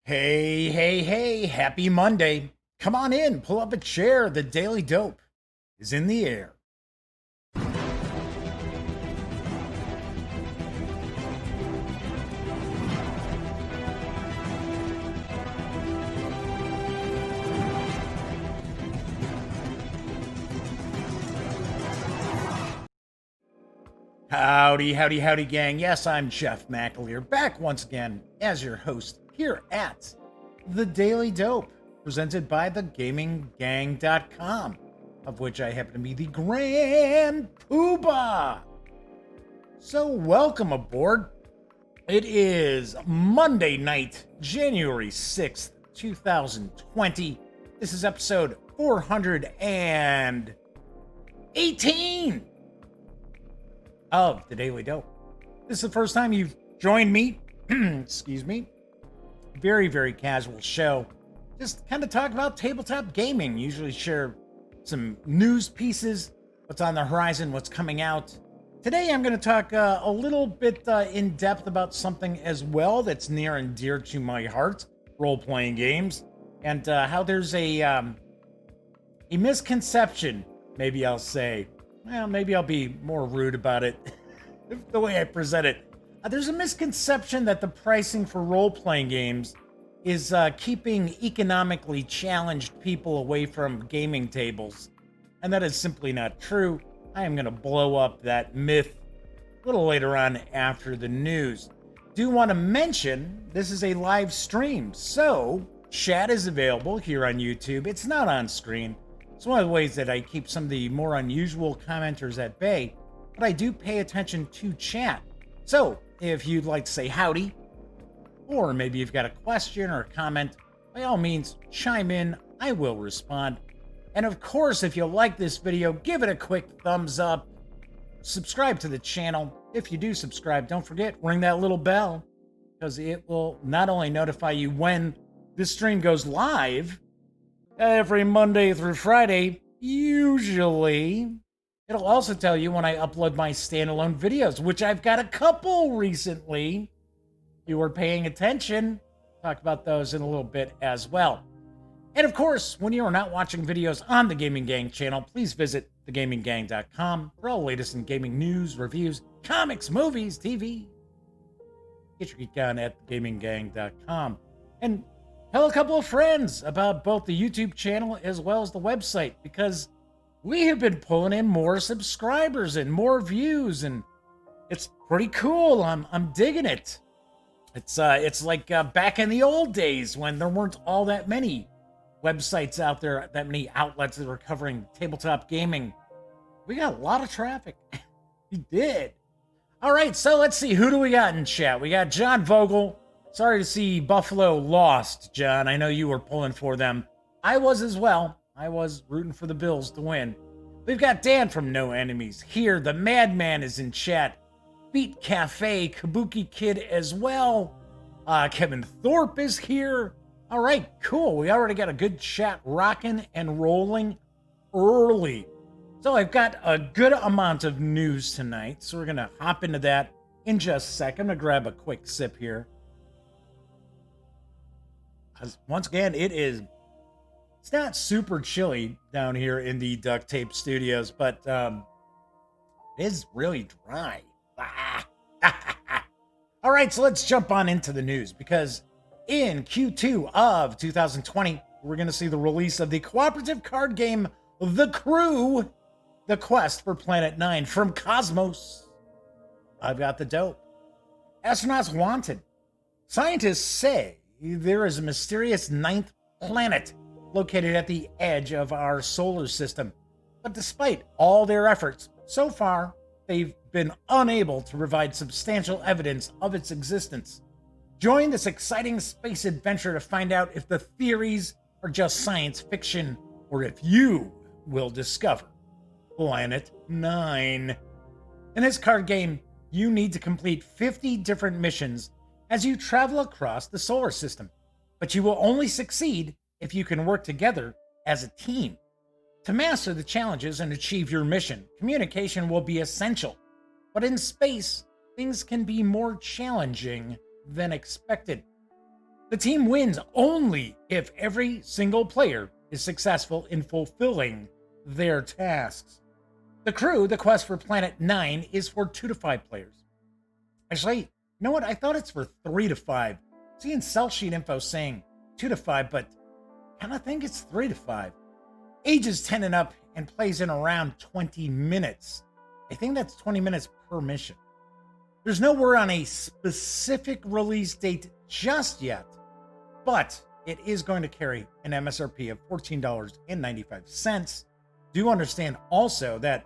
Hey, hey, hey, happy Monday. Come on in, pull up a chair. The Daily Dope is in the air. Howdy, howdy, howdy, gang. Yes, I'm Jeff McAleer, back once again as your host here at The Daily Dope, presented by thegaminggang.com, of which I happen to be the Grand Poobah. So welcome aboard. It is Monday night, January 6th, 2020. This is episode 418 of The Daily Dope. This is the first time you've joined me. Excuse me. Very, very casual show. Just kind of talk about tabletop gaming. Usually share some news pieces, what's on the horizon, what's coming out. Today I'm going to talk a little bit in depth about something as well that's near and dear to my heart, role-playing games, and how there's a misconception, maybe I'll say. Well, maybe I'll be more rude about it, the way I present it. There's a misconception that the pricing for role-playing games is keeping economically challenged people away from gaming tables. And that is simply not true. I am going to blow up that myth a little later on after the news. Do want to mention this is a live stream, so chat is available here on YouTube. It's not on screen. It's one of the ways that I keep some of the more unusual commenters at bay, but I do pay attention to chat. So if you'd like to say howdy, or maybe you've got a question or a comment, by all means, chime in. I will respond. And of course, if you like this video, give it a quick thumbs up. Subscribe to the channel. If you do subscribe, don't forget, ring that little bell, because it will not only notify you when this stream goes live, every Monday through Friday, usually. It'll also tell you when I upload my standalone videos, which I've got a couple recently. If you were paying attention, talk about those in a little bit as well. And of course, when you are not watching videos on the Gaming Gang channel, please visit thegaminggang.com for all the latest in gaming news, reviews, comics, movies, TV. Get your geek on at thegaminggang.com. And tell a couple of friends about both the YouTube channel as well as the website, because we have been pulling in more subscribers and more views, and it's pretty cool. I'm digging it. It's like back in the old days when there weren't all that many websites out there, that many outlets that were covering tabletop gaming. We got a lot of traffic. We did. All right, so let's see. Who do we got in chat? We got John Vogel. Sorry to see Buffalo lost, John. I know you were pulling for them. I was as well. I was rooting for the Bills to win. We've got Dan from No Enemies here. The Madman is in chat. Beat Cafe, Kabuki Kid as well. Kevin Thorpe is here. All right, cool. We already got a good chat rocking and rolling early. So I've got a good amount of news tonight. So we're going to hop into that in just a second. I'm going to grab a quick sip here. Once again, it's not super chilly down here in the Duct Tape Studios, but it is really dry. All right, so let's jump on into the news, because in Q2 of 2020, we're going to see the release of the cooperative card game The Crew, The Quest for Planet 9 from KOSMOS. I've got the dope. Astronauts wanted. Scientists say there is a mysterious ninth planet located at the edge of our solar system. But despite all their efforts, so far, they've been unable to provide substantial evidence of its existence. Join this exciting space adventure to find out if the theories are just science fiction, or if you will discover Planet 9. In this card game, you need to complete 50 different missions as you travel across the solar system, but you will only succeed if you can work together as a team. To master the challenges and achieve your mission, communication will be essential. But in space, things can be more challenging than expected. The team wins only if every single player is successful in fulfilling their tasks. The crew, the quest for Planet 9, is for 2 to 5 players. Actually, you know what? I thought it's for 3 to 5. Seeing cell sheet info saying 2 to 5, but I kind of think it's 3 to 5. Ages 10 and up and plays in around 20 minutes. I think that's 20 minutes per mission. There's no word on a specific release date just yet, but it is going to carry an MSRP of $14.95. Do understand also that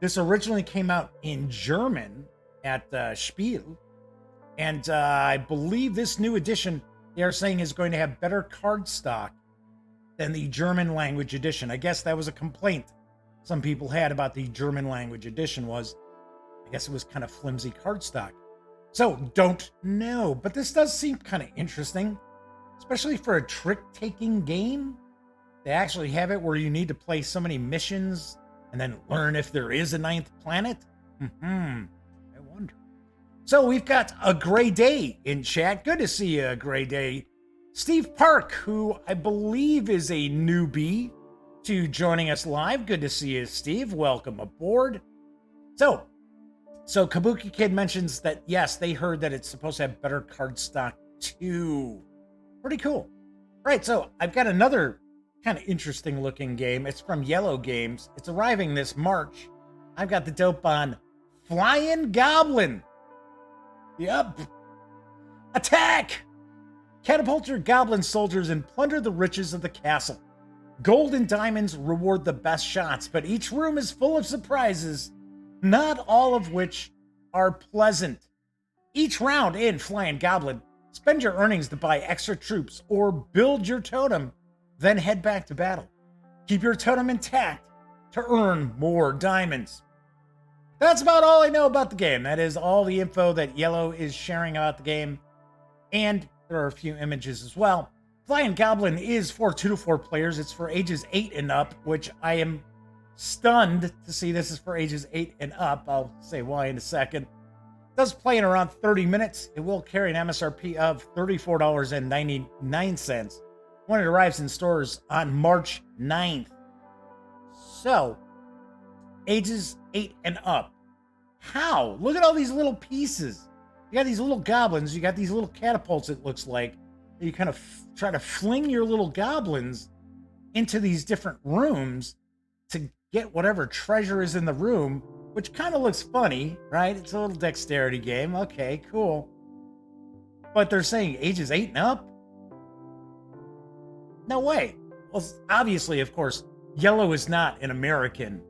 this originally came out in German at Spiel, and I believe this new edition they are saying is going to have better card stock than the German language edition. I guess that was a complaint some people had about the German language edition was, I guess it was kind of flimsy card stock. So don't know, but this does seem kind of interesting, especially for a trick-taking game. They actually have it where you need to play so many missions and then learn if there is a 9th planet. I wonder. So we've got a Gray Day in chat. Good to see you, Gray Day. Steve Park, who I believe is a newbie to joining us live. Good to see you, Steve. Welcome aboard. So Kabuki Kid mentions that, yes, they heard that it's supposed to have better card stock too. Pretty cool. Right, so I've got another kind of interesting looking game. It's from Iello Games. It's arriving this March. I've got the dope on Flyin Goblin. Yep. Attack! Catapult your goblin soldiers and plunder the riches of the castle. Gold and diamonds reward the best shots, but each room is full of surprises, not all of which are pleasant. Each round in Flyin Goblin, spend your earnings to buy extra troops or build your totem, then head back to battle. Keep your totem intact to earn more diamonds. That's about all I know about the game. That is all the info that Iello is sharing about the game. And there are a few images as well. Flyin Goblin is for 2 to 4 players. It's for ages 8 and up, which I am stunned to see this is for ages 8 and up. I'll say why in a second. It does play in around 30 minutes. It will carry an MSRP of $34.99 when it arrives in stores on March 9th. So, ages 8 and up. How? Look at all these little pieces. You got these little goblins. You got these little catapults, it looks like. You kind of try to fling your little goblins into these different rooms to get whatever treasure is in the room, which kind of looks funny, right? It's a little dexterity game. Okay, cool. But they're saying ages 8 and up? No way. Well, obviously, of course, Iello is not an American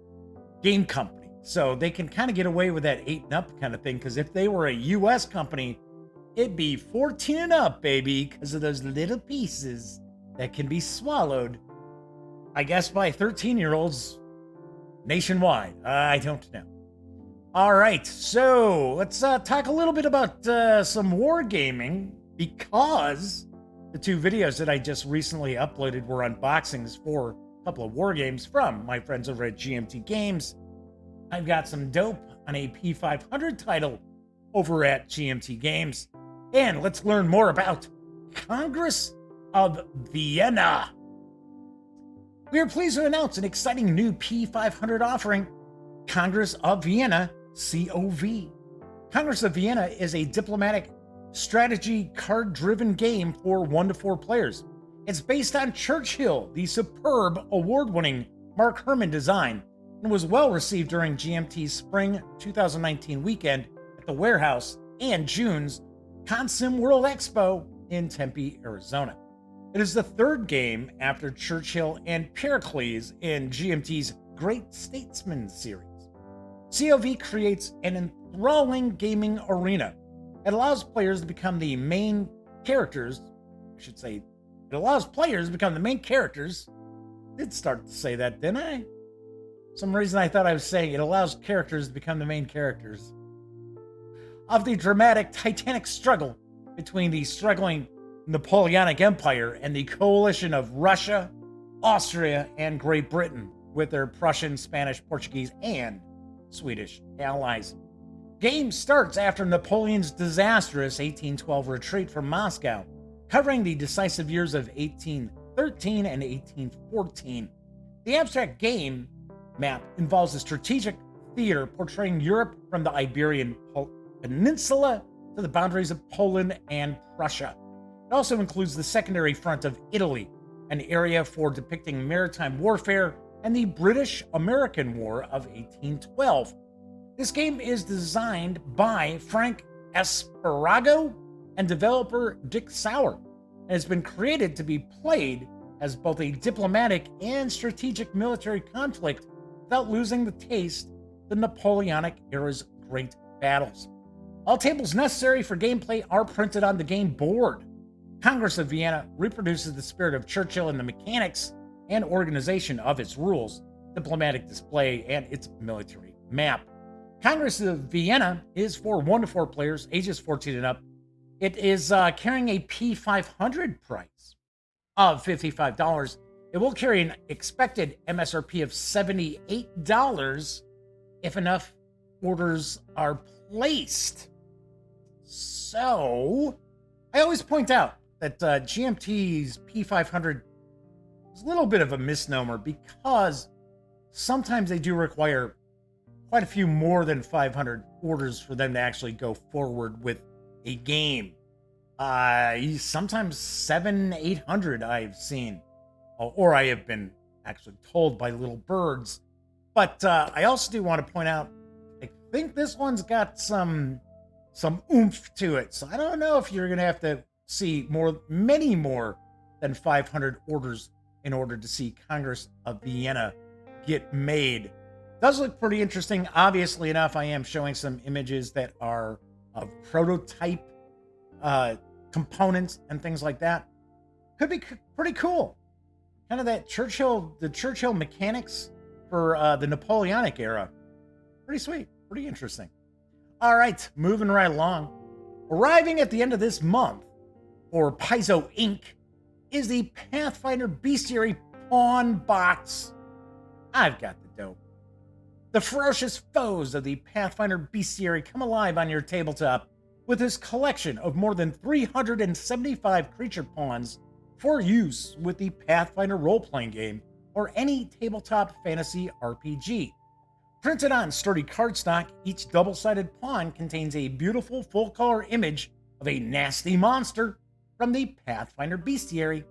game company. So they can kind of get away with that 8 and up kind of thing, because if they were a US company, it'd be 14 and up, baby, because of those little pieces that can be swallowed, I guess, by 13-year-olds nationwide. I don't know. All right, so let's talk a little bit about some wargaming, because the 2 videos that I just recently uploaded were unboxings for a couple of wargames from my friends over at GMT Games. I've got some dope on a P500 title over at GMT Games. And let's learn more about Congress of Vienna. We are pleased to announce an exciting new P500 offering, Congress of Vienna, COV. Congress of Vienna is a diplomatic strategy card-driven game for 1 to 4 players. It's based on Churchill, the superb award-winning Mark Herman design, and was well received during GMT's spring 2019 weekend at the Warehouse and June's Consim World Expo in Tempe, Arizona. It is the 3rd game after Churchill and Pericles in GMT's Great Statesman series. COV creates an enthralling gaming arena. It allows players to become the main characters. It allows players to become the main characters. I did start to say that, didn't I? Some reason I thought I was saying it allows characters to become the main characters of the dramatic Titanic struggle between the struggling Napoleonic Empire and the coalition of Russia, Austria, and Great Britain with their Prussian, Spanish, Portuguese, and Swedish allies. Game starts after Napoleon's disastrous 1812 retreat from Moscow. covering the decisive years of 1813 and 1814. The abstract game map involves a strategic theater portraying Europe from the Iberian Peninsula to the boundaries of Poland and Prussia. It also includes the secondary front of Italy, an area for depicting maritime warfare, and the British-American War of 1812. This game is designed by Frank Esparago and developer Dick Sauer, and has been created to be played as both a diplomatic and strategic military conflict without losing the taste of the Napoleonic era's great battles. All tables necessary for gameplay are printed on the game board. Congress of Vienna reproduces the spirit of Churchill in the mechanics and organization of its rules, diplomatic display, and its military map. Congress of Vienna is for 1 to 4 players, ages 14 and up. It is carrying a P500 price of $55. It will carry an expected MSRP of $78 if enough orders are placed. So, I always point out that GMT's P500 is a little bit of a misnomer because sometimes they do require quite a few more than 500 orders for them to actually go forward with a game. Sometimes 700-800 I've seen, or I have been actually told by little birds. But I also do want to point out, I think this one's got some oomph to it. So I don't know if you're going to have to see many more than 500 orders in order to see Congress of Vienna get made. Does look pretty interesting. Obviously enough, I am showing some images that are of prototype components and things like that. Could be pretty cool. Kind of that the Churchill mechanics for the Napoleonic era. Pretty sweet. Pretty interesting. All right, moving right along. Arriving at the end of this month for Paizo Inc. is the Pathfinder Bestiary Pawn Box. I've got the dope. The ferocious foes of the Pathfinder Bestiary come alive on your tabletop with this collection of more than 375 creature pawns for use with the Pathfinder role-playing game or any tabletop fantasy RPG. Printed on sturdy cardstock, each double-sided pawn contains a beautiful full-color image of a nasty monster from the Pathfinder Bestiary.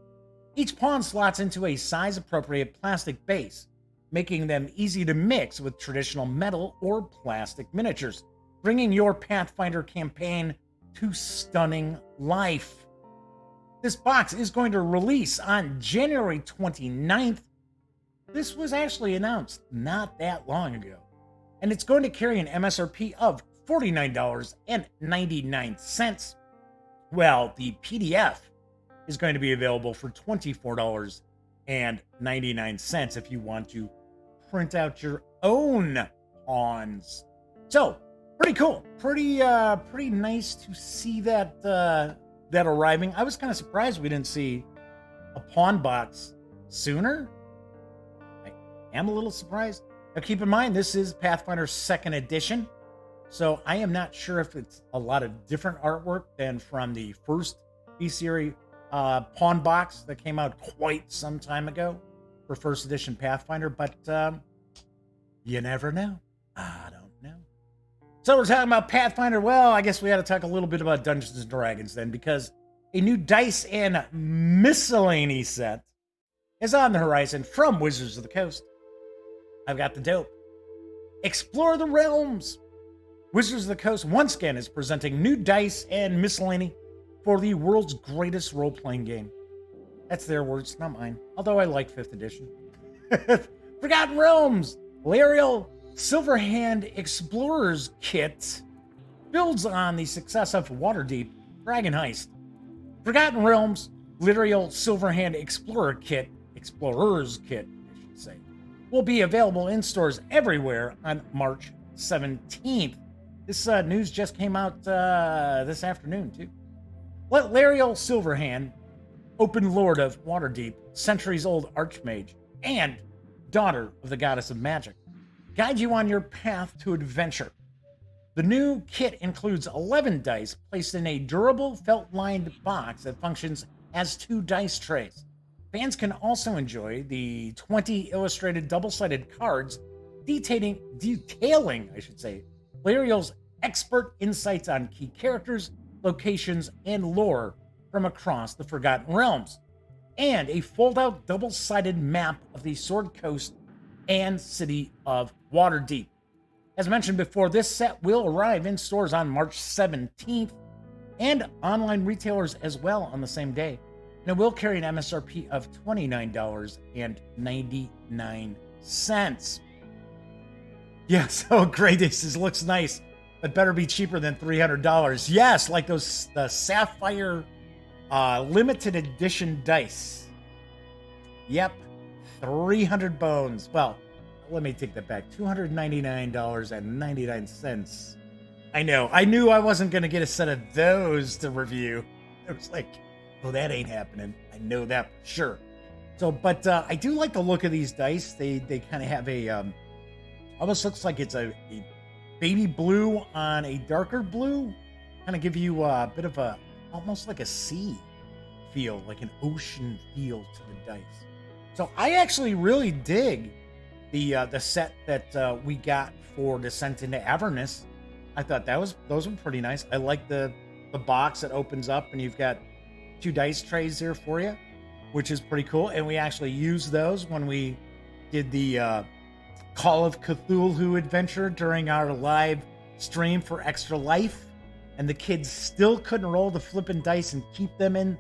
Each pawn slots into a size-appropriate plastic base, making them easy to mix with traditional metal or plastic miniatures, bringing your Pathfinder campaign to stunning life. This box is going to release on January 29th. This was actually announced not that long ago, and it's going to carry an MSRP of $49.99. Well, the PDF is going to be available for $24.99 if you want to print out your own pawns. So, pretty cool. Pretty nice to see that that arriving. I was kind of surprised we didn't see a pawn box sooner. I am a little surprised. Now, keep in mind, this is Pathfinder's 2nd edition, so I am not sure if it's a lot of different artwork than from the first Bestiary pawn box that came out quite some time ago for 1st edition Pathfinder, but you never know. I don't know. So we're talking about Pathfinder. Well, I guess we had to talk a little bit about Dungeons and Dragons then, because a new dice and miscellany set is on the horizon from Wizards of the Coast. I've got the dope. Explore the Realms. Wizards of the Coast once again is presenting new dice and miscellany for the world's greatest role-playing game. That's their words, not mine. Although I like 5th edition. Forgotten Realms. Lariel Silverhand Explorer's Kit builds on the success of Waterdeep Dragon Heist. Forgotten Realms Lariel Silverhand Explorer's Kit, I should say, will be available in stores everywhere on March 17th. This news just came out this afternoon, too. Let Lariel Silverhand, Open Lord of Waterdeep, centuries-old Archmage, and daughter of the Goddess of Magic, guide you on your path to adventure. The new kit includes 11 dice placed in a durable felt-lined box that functions as 2 dice trays. Fans can also enjoy the 20 illustrated double-sided cards detailing Lariel's expert insights on key characters, locations, and lore from across the Forgotten Realms, and a fold-out double-sided map of the Sword Coast and city of Waterdeep. As mentioned before, this set will arrive in stores on March 17th and online retailers as well on the same day. And it will carry an MSRP of $29.99. Yeah, so great. This looks nice, but better be cheaper than $300. Yes, like the Sapphire limited edition dice. Yep, 300 bones. Well, let me take that back. $299.99. I know. I knew I wasn't going to get a set of those to review. It was like, well, that ain't happening. I know that for sure. So, but I do like the look of these dice. They kind of have a, almost looks like it's a baby blue on a darker blue. Kind of give you a bit of a, almost like a sea feel, like an ocean feel to the dice. So I actually really dig the set that we got for Descent into Avernus. I thought those were pretty nice. I like the box that opens up and you've got 2 dice trays there for you, which is pretty cool. And we actually used those when we did the Call of Cthulhu adventure during our live stream for Extra Life, and the kids still couldn't roll the flippin' dice and keep them in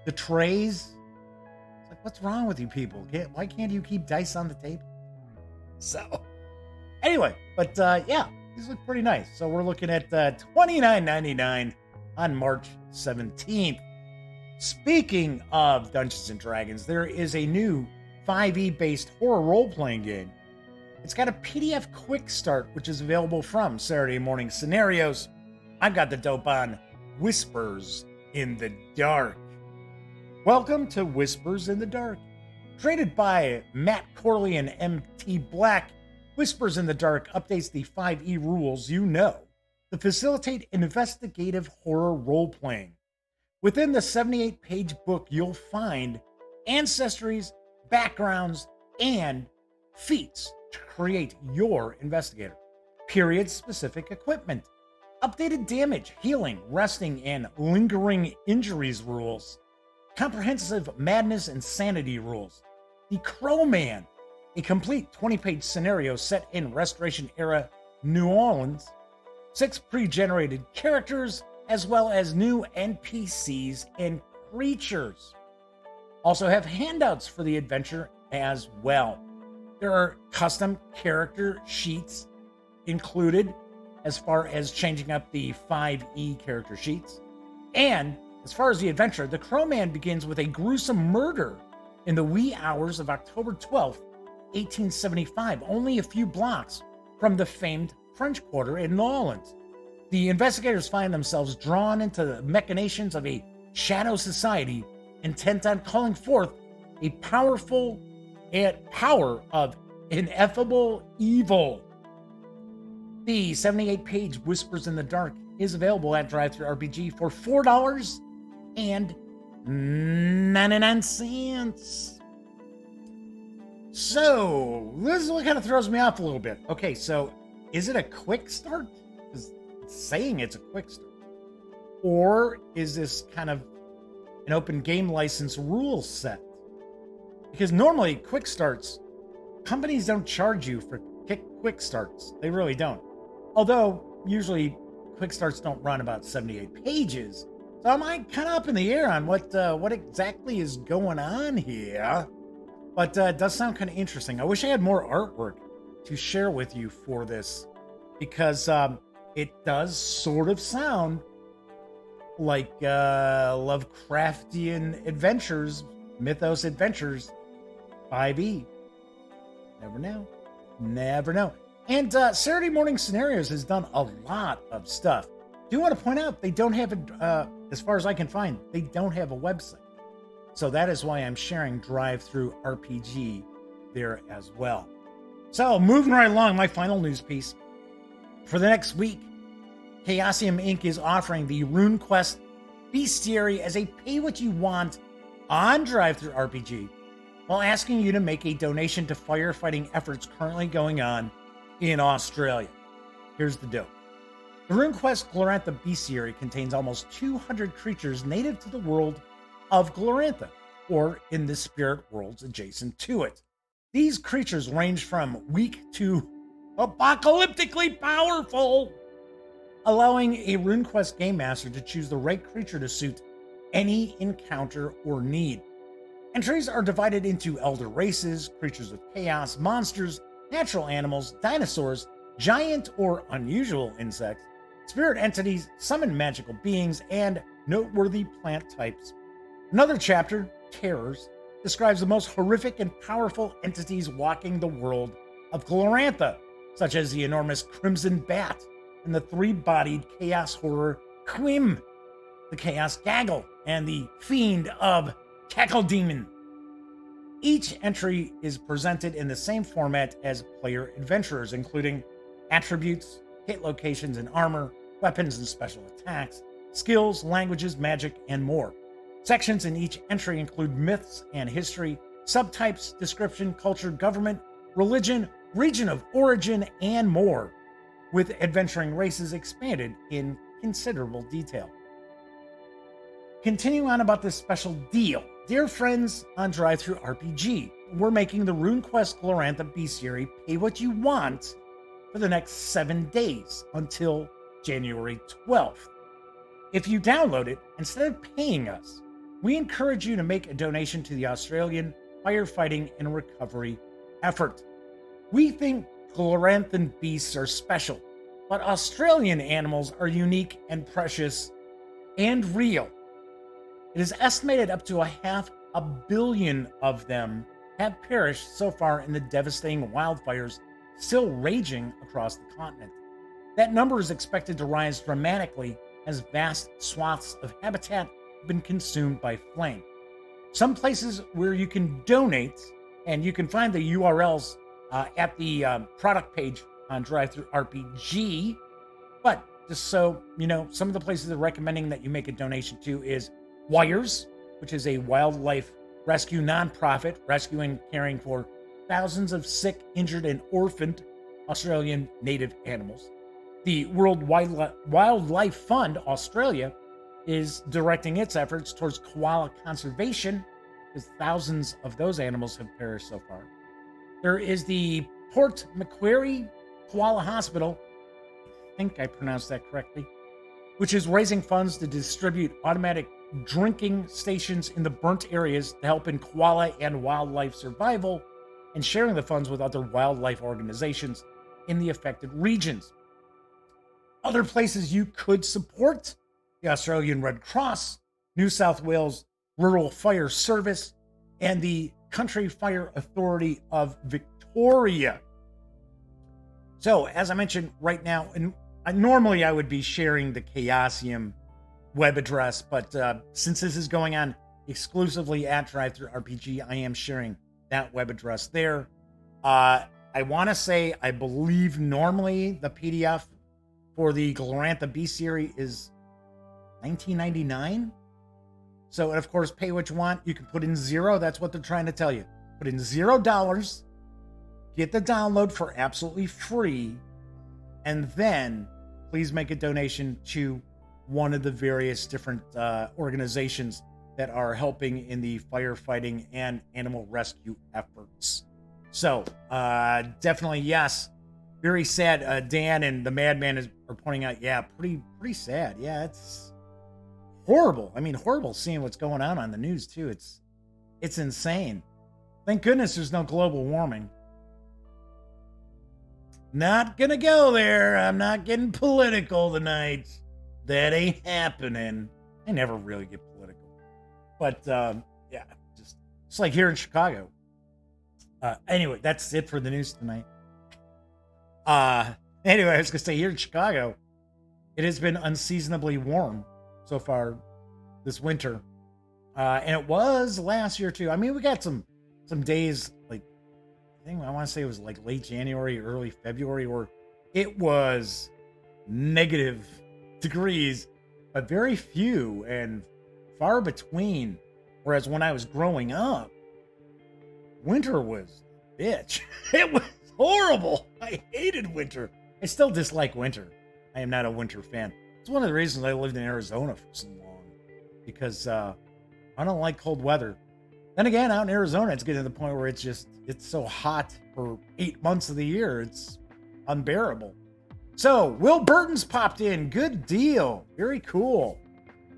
the trays. It's like, what's wrong with you people? Why can't you keep dice on the table? So, anyway, but yeah, these look pretty nice. So we're looking at $29.99 on March 17th. Speaking of Dungeons & Dragons, there is a new 5e-based horror role-playing game. It's got a PDF quick start, which is available from Saturday Morning Scenarios. I've got the dope on Whispers in the Dark. Welcome to Whispers in the Dark. Created by Matt Corley and MT Black, Whispers in the Dark updates the 5e rules you know to facilitate investigative horror role-playing. Within the 78-page book, you'll find ancestries, backgrounds, and feats to create your investigator. Period-specific equipment, updated damage, healing, resting, and lingering injuries rules, comprehensive madness and sanity rules, the Crowman, a complete 20-page scenario set in Restoration-era New Orleans, 6 pre-generated characters, as well as new NPCs and creatures. Also have handouts for the adventure as well. There are custom character sheets included as far as changing up the 5e character sheets. And as far as the adventure, the Crowman begins with a gruesome murder in the wee hours of October 12th, 1875, only a few blocks from the famed French Quarter in New Orleans. The investigators find themselves drawn into the machinations of a shadow society intent on calling forth a powerful power of ineffable evil. The 78-page Whispers in the Dark is available at DriveThru RPG for $4.99. So, this is what kind of throws me off a little bit. Okay, so is it a quick start? Because it's saying it's a quick start. Or is this kind of an open game license rule set? Because normally, quick starts, companies don't charge you for quick starts. They really don't. Although, usually, quick starts don't run about 78 pages. So I'm kind of up in the air on what exactly is going on here. But it does sound kind of interesting. I wish I had more artwork to share with you for this, because it does sort of sound like Lovecraftian adventures, mythos adventures, 5e. Never know. Never know. And Saturday Morning Scenarios has done a lot of stuff. Do want to point out they don't have as far as I can find, they don't have a website. So that is why I'm sharing DriveThru RPG there as well. So moving right along, my final news piece. For the next week, Chaosium Inc. is offering the RuneQuest Bestiary as a pay-what-you-want on DriveThru RPG, while asking you to make a donation to firefighting efforts currently going on in Australia. Here's the deal. The RuneQuest Glorantha Bestiary contains almost 200 creatures native to the world of Glorantha, or in the spirit worlds adjacent to it. These creatures range from weak to apocalyptically powerful, allowing a RuneQuest game master to choose the right creature to suit any encounter or need. Entries are divided into elder races, creatures with chaos, monsters, natural animals, dinosaurs, giant or unusual insects, spirit entities, summoned magical beings, and noteworthy plant types. Another chapter, Terrors, describes the most horrific and powerful entities walking the world of Glorantha, such as the enormous Crimson Bat and the three-bodied chaos horror Quim, the Chaos Gaggle, and the Fiend of Cackle Demon. Each entry is presented in the same format as player adventurers, including attributes, hit locations and armor, weapons and special attacks, skills, languages, magic, and more. Sections in each entry include myths and history, subtypes, description, culture, government, religion, region of origin, and more, with adventuring races expanded in considerable detail. Continuing on about this special deal, dear friends on DriveThru RPG, we're making the RuneQuest Glorantha Bestiary pay what you want for the next 7 days until January 12th. If you download it, instead of paying us, we encourage you to make a donation to the Australian firefighting and recovery effort. We think Gloranthan beasts are special, but Australian animals are unique and precious and real. It is estimated up to 500 million of them have perished so far in the devastating wildfires still raging across the continent. That number is expected to rise dramatically as vast swaths of habitat have been consumed by flame. Some places where you can donate, and you can find the URLs at the product page on DriveThru RPG, but just so you know, some of the places they're recommending that you make a donation to is Wires, which is a wildlife rescue nonprofit rescuing and caring for thousands of sick, injured, and orphaned Australian native animals. The World Wildlife Fund Australia is directing its efforts towards koala conservation, because thousands of those animals have perished so far. There is the Port Macquarie Koala Hospital, I think I pronounced that correctly, which is raising funds to distribute automatic drinking stations in the burnt areas to help in koala and wildlife survival, and sharing the funds with other wildlife organizations in the affected regions. Other places you could support: the Australian Red Cross, New South Wales Rural Fire Service, and the Country Fire Authority of Victoria. So, as I mentioned right now, and normally I would be sharing the Chaosium web address, but since this is going on exclusively at DriveThru RPG, I am sharing that web address there. I want to say, I believe normally the PDF for the Glorantha Bestiary is $19.99. So, and of course, pay what you want. You can put in $0. That's what they're trying to tell you. Put in $0, get the download for absolutely free, and then please make a donation to one of the various different organizations that are helping in the firefighting and animal rescue efforts. So, definitely, yes. Very sad. Dan and the Madman are pointing out, yeah, pretty sad. Yeah, it's horrible. I mean, horrible seeing what's going on the news, too. It's insane. Thank goodness there's no global warming. Not gonna go there. I'm not getting political tonight. That ain't happening. I never really get political. But, yeah, just like here in Chicago. Anyway, that's it for the news tonight. Anyway, I was gonna say, here in Chicago, it has been unseasonably warm so far this winter. And it was last year too. I mean, we got some days, like, I want to say it was like late January, early February, where it was negative degrees, but very few and far between. Whereas when I was growing up, winter was bitch. It was horrible. I hated winter. I still dislike winter. I am not a winter fan. It's one of the reasons I lived in Arizona for so long, because I don't like cold weather. Then again, out in Arizona, it's getting to the point where it's so hot for 8 months of the year. It's unbearable. So Will Burton's popped in. Good deal. Very cool.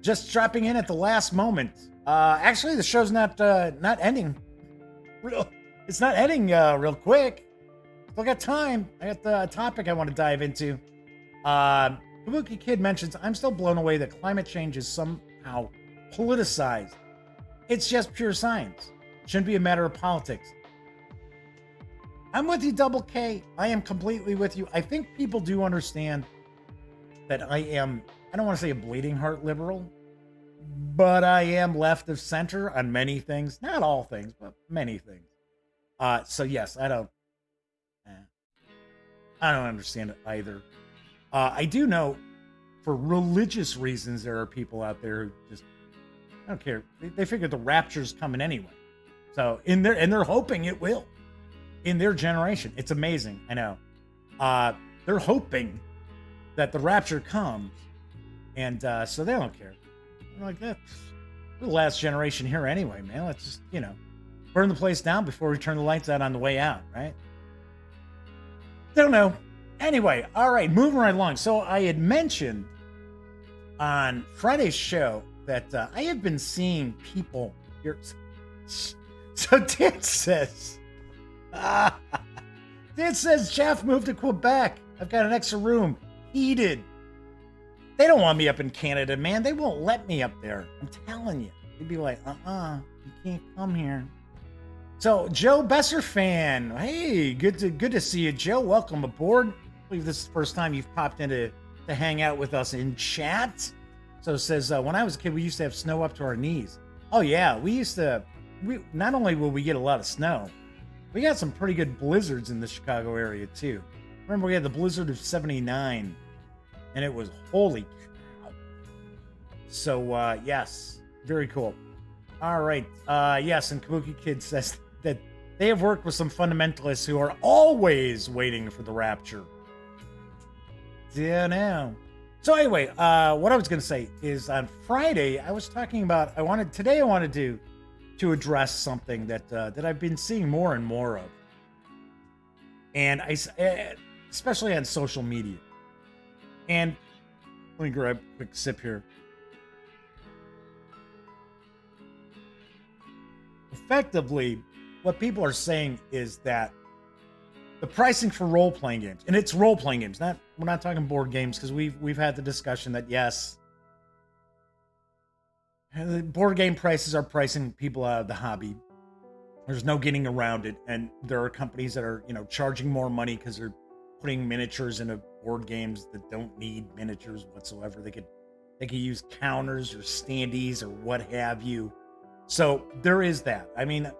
Just dropping in at the last moment. Actually, the show's not ending. It's not ending real quick. Still got time. I got the topic I want to dive into. Kabuki Kid mentions, I'm still blown away that climate change is somehow politicized. It's just pure science. Shouldn't be a matter of politics. I'm with you, Double K. I am completely with you. I think people do understand that I don't want to say a bleeding heart liberal, but I am left of center on many things. Not all things, but many things. So yes, I don't understand it either. I do know for religious reasons there are people out there who just, I don't care. They figure the rapture's coming anyway. So they're hoping it will in their generation. It's amazing. I know. They're hoping that the rapture comes, and so they don't care. They're like, we're the last generation here anyway, man. Let's just, burn the place down before we turn the lights out on the way out, right? Don't know. Anyway, all right, moving right along. So I had mentioned on Friday's show that I have been seeing people here. So Dan says, Jeff moved to Quebec. I've got an extra room, heated. They don't want me up in Canada, man. They won't let me up there. I'm telling you. They'd be like, you can't come here. So Joe Besser fan, hey, good to see you, Joe. Welcome aboard. I believe this is the first time you've popped in to hang out with us in chat. So it says, when I was a kid, we used to have snow up to our knees. Oh yeah, we not only will we get a lot of snow, we got some pretty good blizzards in the Chicago area too. Remember we had the blizzard of 79, and it was holy cow. So yes, very cool. All right, yes, and Kabuki Kid says that they have worked with some fundamentalists who are always waiting for the rapture. Yeah, now. So anyway, what I was going to say is on Friday, I was talking about, I wanted to address something that I've been seeing more and more of. And especially on social media. And let me grab a quick sip here. Effectively, what people are saying is that the pricing for role-playing games, and it's role-playing games, we're not talking board games, because we've had the discussion that yes, the board game prices are pricing people out of the hobby. There's no getting around it, and there are companies that are charging more money because they're putting miniatures into board games that don't need miniatures whatsoever. They could use counters or standees or what have you. So there is that. I mean,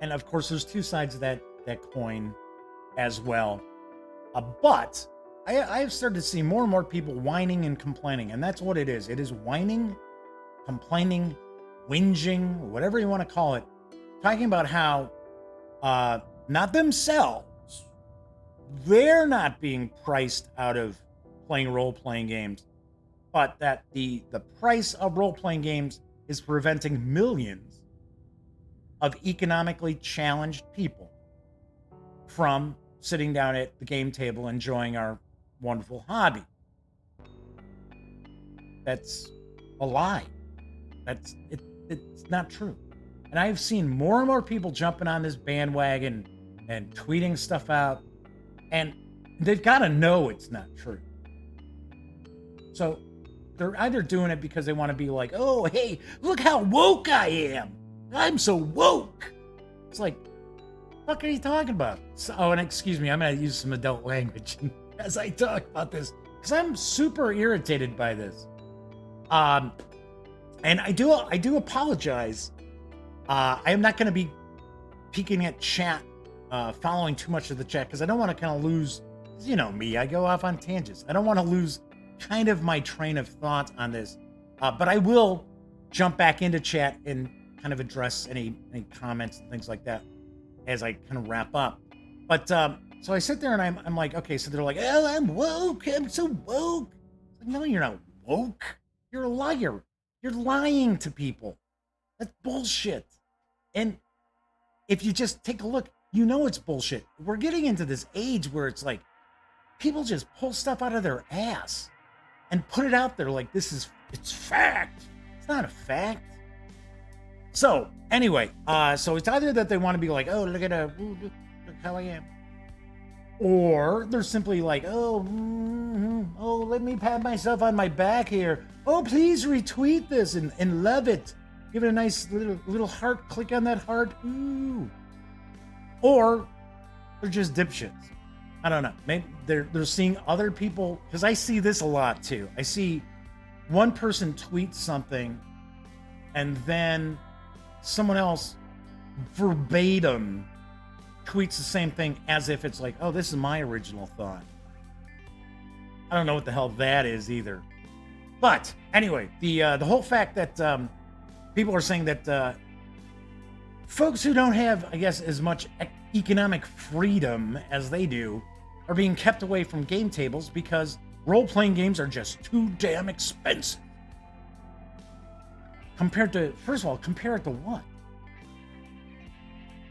and of course there's two sides of that coin as well. But I've started to see more and more people whining and complaining, and that's what it is. It is whining, complaining, whinging, whatever you want to call it, talking about how not themselves, they're not being priced out of playing role-playing games, but that the price of role-playing games is preventing millions of economically challenged people from sitting down at the game table enjoying our wonderful hobby. That's a lie. It's not true. And I've seen more and more people jumping on this bandwagon and tweeting stuff out, and they've got to know it's not true. So they're either doing it because they want to be like, oh, hey, look how woke I am. I'm so woke. It's like, what the fuck are you talking about? So, and excuse me, I'm going to use some adult language as I talk about this, because I'm super irritated by this. And I do apologize. I am not going to be peeking at chat, following too much of the chat, because I don't want to kind of lose, me, I go off on tangents. I don't want to lose kind of my train of thought on this. But I will jump back into chat and kind of address any comments and things like that as I kind of wrap up. But so I sit there and I'm like, okay, so they're like, oh, I'm woke. I'm so woke. Like, no, you're not woke. You're a liar. You're lying to people. That's bullshit. And if you just take a look, you know it's bullshit. We're getting into this age where it's like people just pull stuff out of their ass and put it out there like it's fact. It's not a fact. So anyway, so it's either that they want to be like, oh, look how I am. Or they're simply like, oh, let me pat myself on my back here. Oh, please retweet this and love it. Give it a nice little heart. Click on that heart. Ooh. Or they're just dipshits. I don't know. Maybe they're seeing other people, because I see this a lot too. I see one person tweet something and then someone else verbatim tweets the same thing as if it's like, oh, this is my original thought. I don't know what the hell that is either. But anyway, the whole fact that people are saying that folks who don't have, I guess, as much economic freedom as they do are being kept away from game tables because role-playing games are just too damn expensive. Compared to, first of all, compare it to what?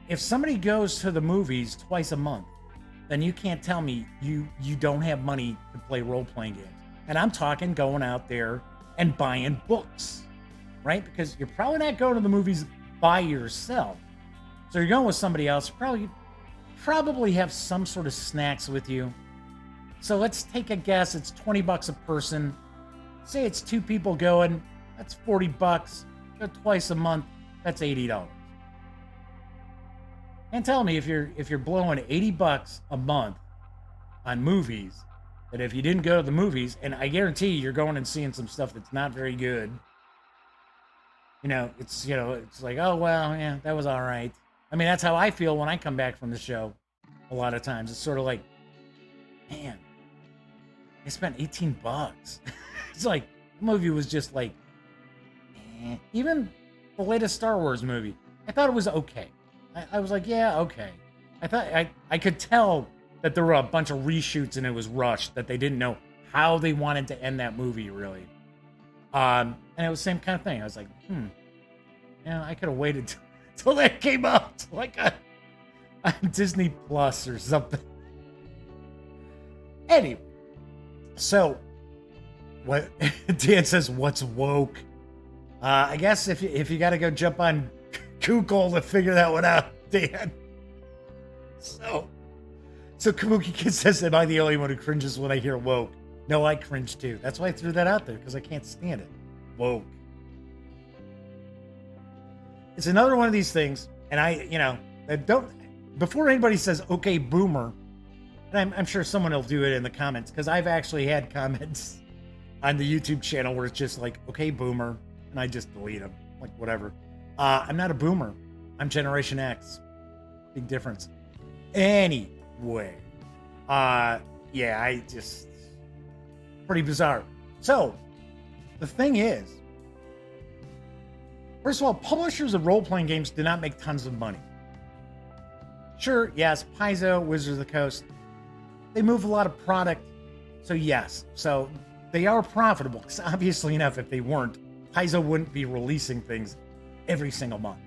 If somebody goes to the movies twice a month, then you can't tell me you don't have money to play role-playing games. And I'm talking going out there and buying books, right? Because you're probably not going to the movies by yourself. So you're going with somebody else. Probably have some sort of snacks with you. So let's take a guess. It's $20 a person. Say it's 2 people going. That's $40. Go twice a month. That's $80. And tell me if you're blowing $80 a month on movies, that if you didn't go to the movies, and I guarantee you're going and seeing some stuff that's not very good. It's like, oh well, yeah, that was all right. I mean, that's how I feel when I come back from the show. A lot of times, it's sort of like, man, I spent $18. It's like the movie was just like, even the latest Star Wars movie, I thought it was okay. I was like, yeah, okay. I thought I could tell that there were a bunch of reshoots and it was rushed, that they didn't know how they wanted to end that movie, really. And it was the same kind of thing. I was like, I could have waited till that came out, like on Disney Plus or something. Anyway, so what Dan says, what's woke? I guess if you got to go jump on Google to figure that one out, Dan. So Kabuki Kid says, am I the only one who cringes when I hear woke? No, I cringe too. That's why I threw that out there, because I can't stand it. Woke. It's another one of these things, and before anybody says, okay, boomer, and I'm sure someone will do it in the comments, because I've actually had comments on the YouTube channel where it's just like, okay, boomer, and I just delete them, like whatever. I'm not a boomer. I'm Generation X. Big difference. Anyway, pretty bizarre. So, the thing is, first of all, publishers of role-playing games do not make tons of money. Sure, yes, Paizo, Wizards of the Coast, they move a lot of product, so yes. So, they are profitable, because obviously enough, if they weren't, Paizo wouldn't be releasing things every single month.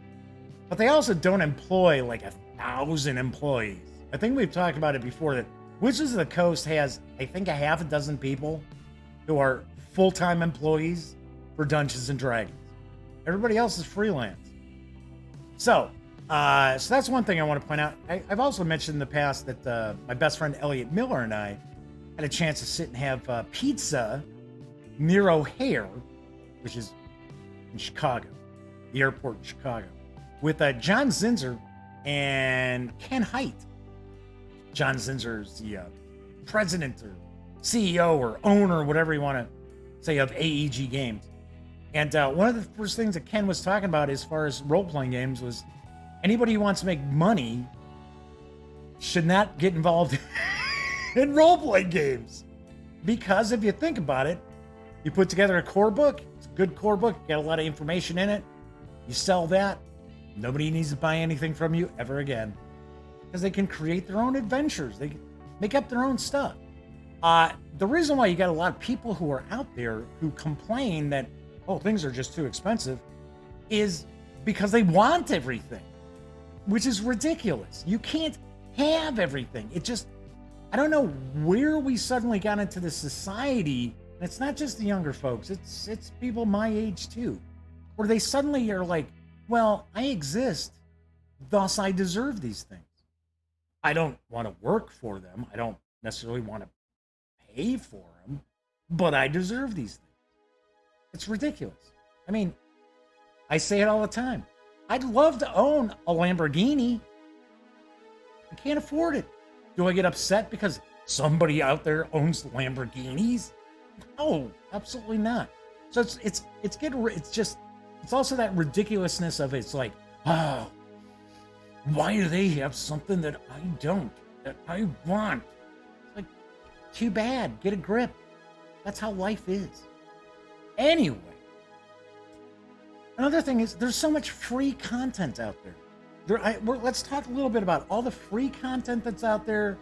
But they also don't employ like 1,000 employees. I think we've talked about it before that Wizards of the Coast has, I think, a half a dozen people who are full-time employees for Dungeons and Dragons. Everybody else is freelance. So that's one thing I want to point out. I've also mentioned in the past that my best friend Elliot Miller and I had a chance to sit and have pizza near O'Hare, which is in Chicago, the airport in Chicago, with John Zinser and Ken Hite. John Zinser's the president or CEO or owner, whatever you want to say, of AEG Games. And one of the first things that Ken was talking about as far as role-playing games was anybody who wants to make money should not get involved in role-playing games. Because if you think about it, you put together a core book, it's a good core book, got a lot of information in it, you sell that, nobody needs to buy anything from you ever again. Because they can create their own adventures, they can make up their own stuff. The reason why you got a lot of people who are out there who complain that, oh, things are just too expensive, is because they want everything, which is ridiculous. You can't have everything. It just, I don't know where we suddenly got into this society. And it's not just the younger folks, it's people my age too, where they suddenly are like, well, I exist, thus I deserve these things. I don't want to work for them. I don't necessarily want to pay for them, but I deserve these things. It's ridiculous. I mean, I say it all the time. I'd love to own a Lamborghini. I can't afford it. Do I get upset because somebody out there owns Lamborghinis? No, absolutely not. So it's also that ridiculousness of it's like, oh, why do they have something that I don't, that I want? It's like, too bad, get a grip. That's how life is. Anyway, another thing is there's so much free content out there. Let's talk a little bit about all the free content that's out there,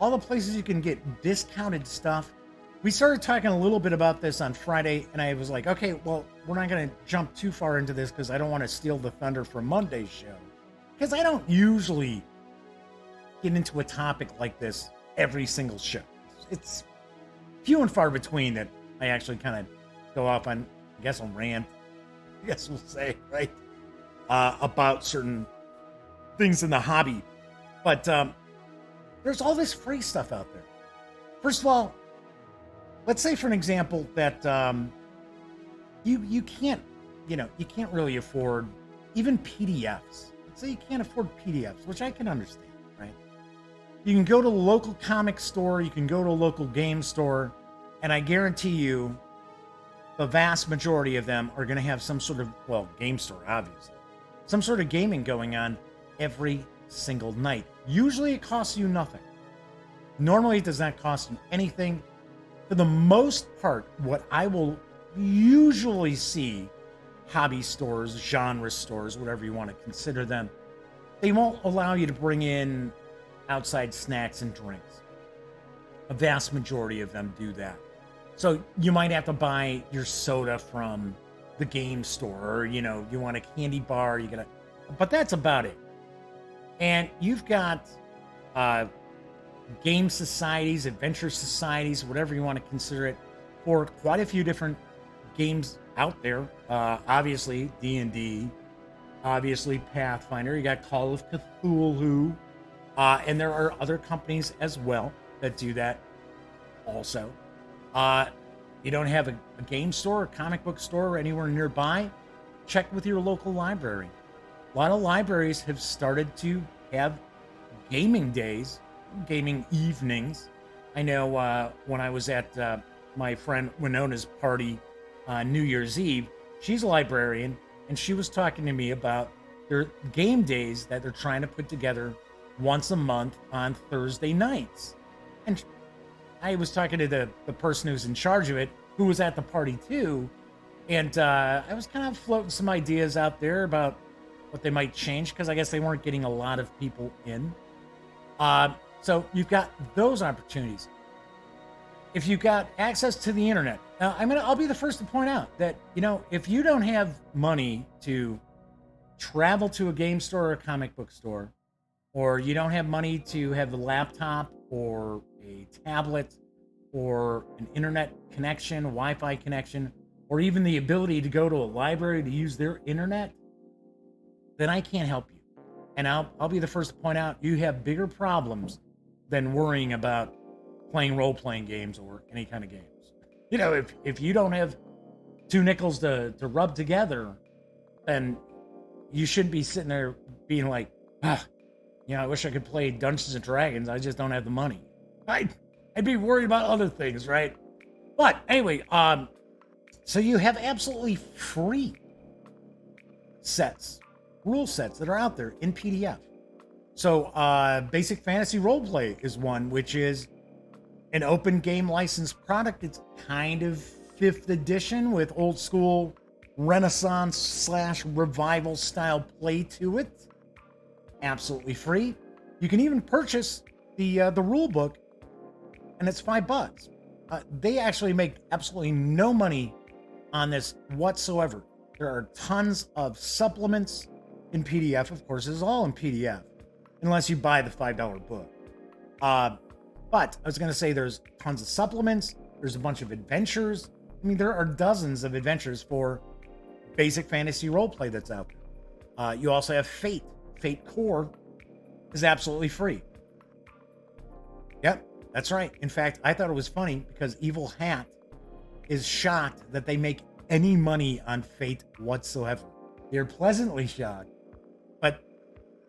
all the places you can get discounted stuff. We started talking a little bit about this on Friday, and I was like, okay, well, we're not going to jump too far into this because I don't want to steal the thunder from Monday's show. Because I don't usually get into a topic like this every single show. It's few and far between that I actually kind of go off on, I guess, a rant, I guess we'll say, right? About certain things in the hobby. But there's all this free stuff out there. First of all, let's say for an example that you can't really afford even PDFs. Let's say you can't afford PDFs, which I can understand, right? You can go to a local comic store, you can go to a local game store, and I guarantee you the vast majority of them are going to have some sort of, well, game store, obviously, some sort of gaming going on every single night. Usually it costs you nothing. Normally it does not cost you anything. For the most part, what I will usually see hobby stores, genre stores, whatever you want to consider them, they won't allow you to bring in outside snacks and drinks. A vast majority of them do that. So you might have to buy your soda from the game store, or, you want a candy bar, but that's about it. And you've got game societies, adventure societies, whatever you want to consider it, for quite a few different games out there. Obviously D&D, obviously Pathfinder, you got Call of Cthulhu, and there are other companies as well that do that also. You don't have a game store, a comic book store anywhere nearby, check with your local library. A lot of libraries have started to have gaming days, gaming evenings. I know when I was at my friend Winona's party New Year's Eve, she's a librarian, and she was talking to me about their game days that they're trying to put together once a month on Thursday nights. And I was talking to the person who's in charge of it, who was at the party too, and I was kind of floating some ideas out there about what they might change, because I guess they weren't getting a lot of people in. So you've got those opportunities. If you've got access to the internet, now I'll be the first to point out that, if you don't have money to travel to a game store or a comic book store, or you don't have money to have the laptop or a tablet or an internet connection, a Wi-Fi connection, or even the ability to go to a library to use their internet, then I can't help you. And I'll be the first to point out you have bigger problems than worrying about playing role-playing games or any kind of games. If you don't have two nickels to rub together, then you shouldn't be sitting there being like, I wish I could play Dungeons and Dragons. I just don't have the money. I'd be worried about other things, right? But anyway, so you have absolutely free rule sets that are out there in PDF. So Basic Fantasy Roleplay is one, which is an open game licensed product. It's kind of 5th edition with old school Renaissance / revival style play to it. Absolutely free. You can even purchase the rule book, and it's $5. They actually make absolutely no money on this whatsoever. There are tons of supplements in PDF. Of course, it's all in PDF, unless you buy the $5 book. But I was going to say there's tons of supplements. There's a bunch of adventures. I mean, there are dozens of adventures for basic fantasy roleplay that's out there. You also have Fate. Fate Core is absolutely free. Yep, that's right. In fact, I thought it was funny because Evil Hat is shocked that they make any money on Fate whatsoever. They're pleasantly shocked, but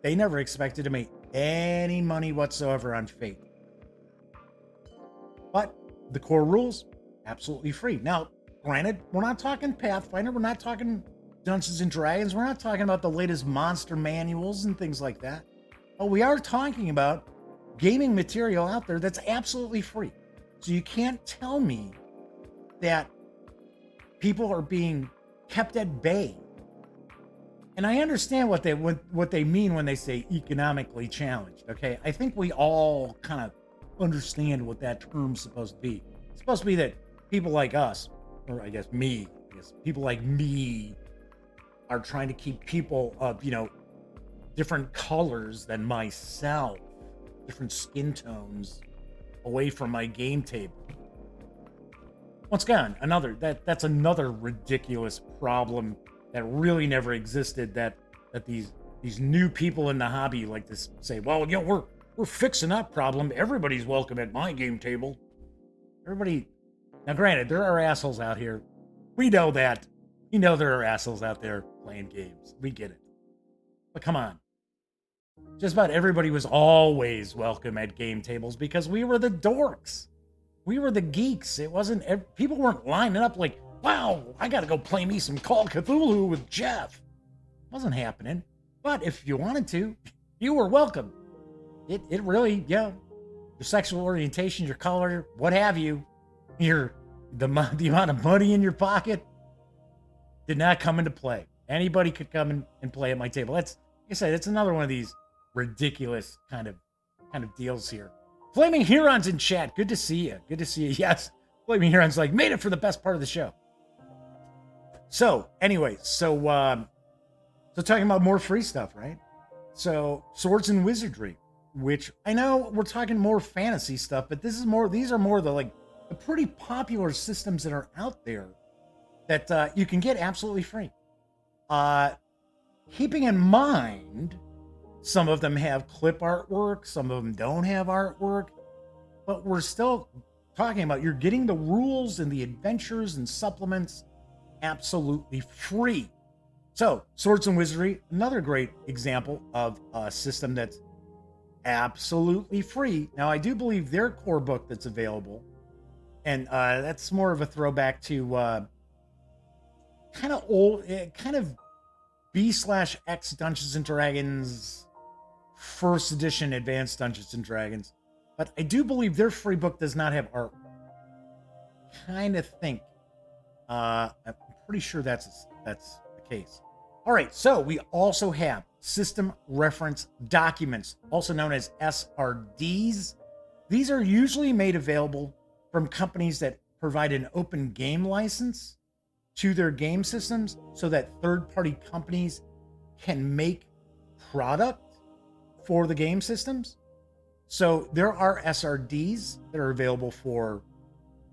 they never expected to make any money whatsoever on Fate. But the core rules, absolutely free. Now, granted, we're not talking Pathfinder, we're not talking Dungeons and Dragons, we're not talking about the latest monster manuals and things like that. But we are talking about gaming material out there that's absolutely free. So you can't tell me that people are being kept at bay. And I understand what they mean when they say economically challenged. Okay, I think we all kind of understand what that term's supposed to be. It's supposed to be that people like us, or I guess people like me, are trying to keep people of different colors than myself, different skin tones, away from my game table. Once again, that's another ridiculous problem that really never existed, that these new people in the hobby like to say, well, we're fixing that problem. Everybody's welcome at my game table. Everybody. Now, granted, there are assholes out here. We know that. We know there are assholes out there playing games. We get it. But come on. Just about everybody was always welcome at game tables because we were the dorks. We were the geeks. It wasn't, people weren't lining up like, wow, I got to go play me some Call of Cthulhu with Jeff. It wasn't happening. But if you wanted to, you were welcome. It really, your sexual orientation, your color, what have you, the amount of money in your pocket did not come into play. Anybody could come and play at my table. That's, like I said, it's another one of these ridiculous kind of deals here. Flaming Huron's in chat. Good to see you. Good to see you. Yes, Flaming Huron's like, made it for the best part of the show. So, anyway, so talking about more free stuff, right? So, Swords and Wizardry, which I know we're talking more fantasy stuff, but these are more the pretty popular systems that are out there that you can get absolutely free. Keeping in mind, some of them have clip artwork, some of them don't have artwork, but we're still talking about you're getting the rules and the adventures and supplements absolutely free. So, Swords and Wizardry, another great example of a system that's absolutely free. Now, I do believe their core book that's available, and that's more of a throwback to kind of old, kind of B/X Dungeons and Dragons, first edition Advanced Dungeons and Dragons. But I do believe their free book does not have art. Kind of think. I'm pretty sure that's the case. All right, so we also have System Reference Documents, also known as SRDs. These are usually made available from companies that provide an open game license to their game systems so that third-party companies can make product for the game systems. So there are SRDs that are available for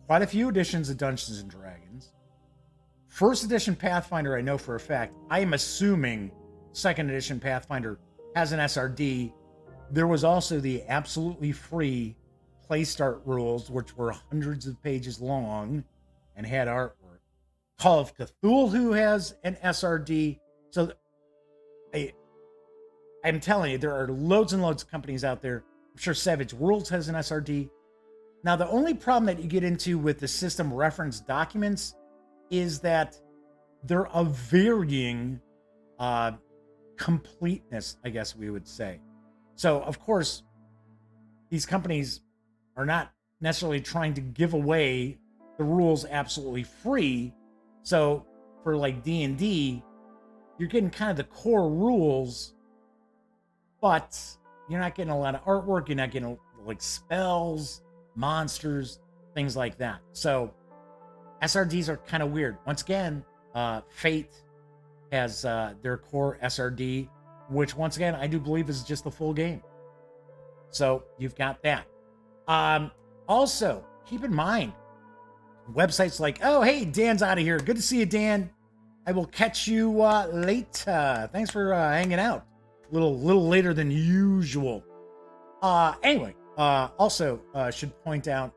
quite a few editions of Dungeons and Dragons. First edition Pathfinder, I know for a fact. I am assuming second edition Pathfinder has an SRD. There was also the absolutely free Play Start rules, which were hundreds of pages long and had artwork. Call of Cthulhu has an SRD. So I'm telling you, there are loads and loads of companies out there. I'm sure Savage Worlds has an SRD. Now, the only problem that you get into with the system reference documents is that they're of varying completeness, I guess we would say. So, of course, these companies are not necessarily trying to give away the rules absolutely free. So for like D&D, you're getting kind of the core rules, but you're not getting a lot of artwork. You're not getting like spells, monsters, things like that. So SRDs are kind of weird. Once again, Fate has their core SRD, which once again, I do believe is just the full game. So you've got that. Also, keep in mind, websites like, oh, hey, Dan's out of here. Good to see you, Dan. I will catch you later. Thanks for hanging out. A little later than usual. Anyway, also should point out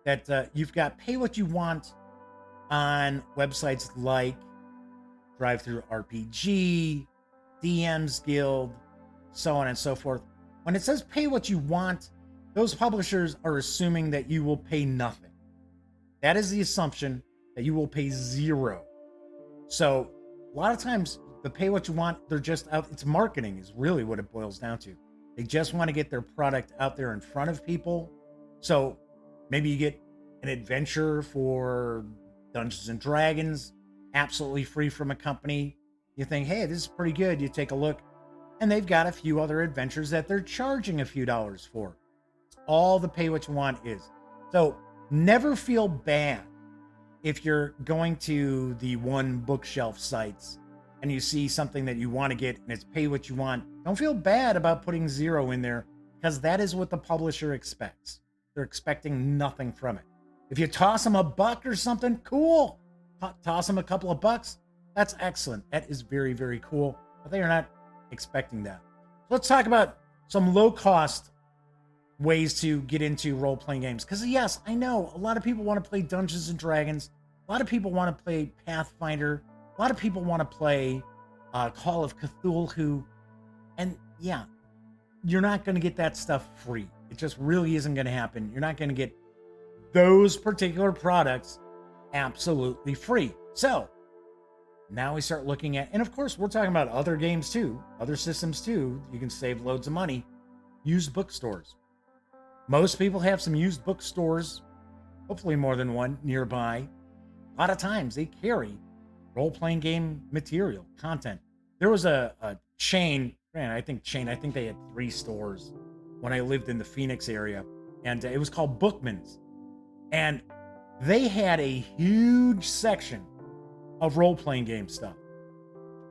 that you've got pay what you want on websites like DriveThru RPG, DM's Guild, so on and so forth. When it says pay what you want, those publishers are assuming that you will pay nothing. That is the assumption, that you will pay zero. So a lot of times the pay what you want, they're just out. It's marketing is really what it boils down to. They just want to get their product out there in front of people. So maybe you get an adventure for Dungeons and Dragons, absolutely free from a company. You think, hey, this is pretty good. You take a look, and they've got a few other adventures that they're charging a few dollars for. It's all the pay what you want is. So never feel bad if you're going to the one bookshelf sites and you see something that you want to get and it's pay what you want. Don't feel bad about putting zero in there, because that is what the publisher expects. They're expecting nothing from it. If you toss them $1 or something, cool. Toss them a couple of bucks. That's excellent. That is very, very cool. But they are not expecting that. Let's talk about some low-cost ways to get into role-playing games. Because yes, I know a lot of people want to play Dungeons and Dragons. A lot of people want to play Pathfinder. A lot of people want to play Call of Cthulhu. And yeah, you're not going to get that stuff free. It just really isn't going to happen. You're not going to get those particular products absolutely free. So now we start looking at, and of course, we're talking about other games too, other systems too. You can save loads of money. Used bookstores. Most people have some used bookstores, hopefully more than one nearby. A lot of times they carry role-playing game material, content. There was a chain, I think they had 3 stores when I lived in the Phoenix area, and it was called Bookman's. And they had a huge section of role-playing game stuff.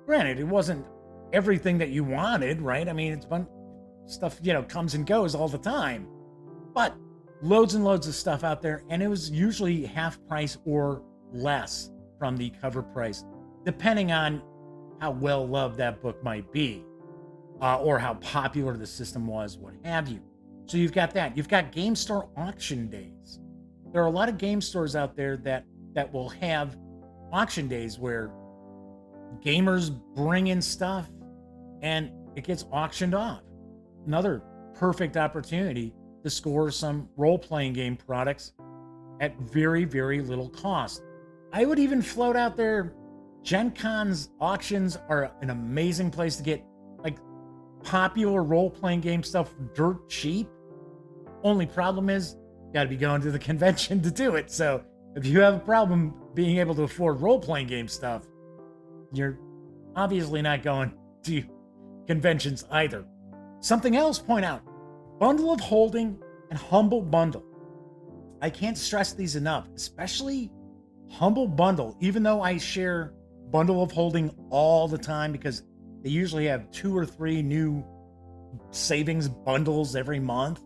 Granted, it wasn't everything that you wanted, right? I mean, it's fun stuff, comes and goes all the time. But loads and loads of stuff out there, and it was usually half price or less from the cover price, depending on how well loved that book might be, or how popular the system was, what have you. So you've got that. You've got game store auction days. There are a lot of game stores out there that will have auction days where gamers bring in stuff and it gets auctioned off. Another perfect opportunity to score some role-playing game products at very, very little cost. I would even float out there, Gen Con's auctions are an amazing place to get like popular role-playing game stuff dirt cheap. Only problem is, you gotta be going to the convention to do it. So if you have a problem being able to afford role-playing game stuff, you're obviously not going to conventions either. Something else, point out, Bundle of Holding and Humble Bundle. I can't stress these enough, especially Humble Bundle, even though I share Bundle of Holding all the time because they usually have 2 or 3 new savings bundles every month.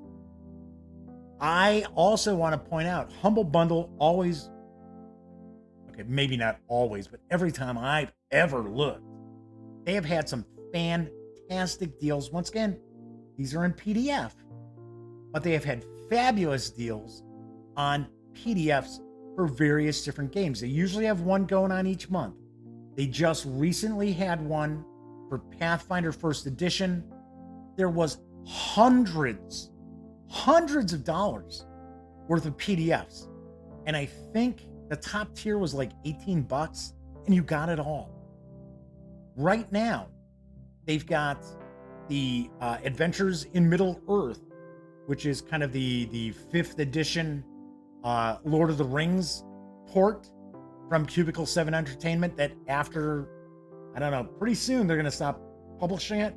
I also want to point out Humble Bundle always, okay, maybe not always, but every time I've ever looked, they have had some fantastic deals. Once again, these are in PDF, but they have had fabulous deals on PDFs for various different games. They usually have one going on each month. They just recently had one for Pathfinder First Edition. There was hundreds of dollars worth of PDFs. And I think the top tier was like $18 and you got it all. Right now, they've got the Adventures in Middle Earth which is kind of the 5th edition Lord of the Rings port from Cubicle 7 Entertainment, that after, I don't know, pretty soon they're going to stop publishing it.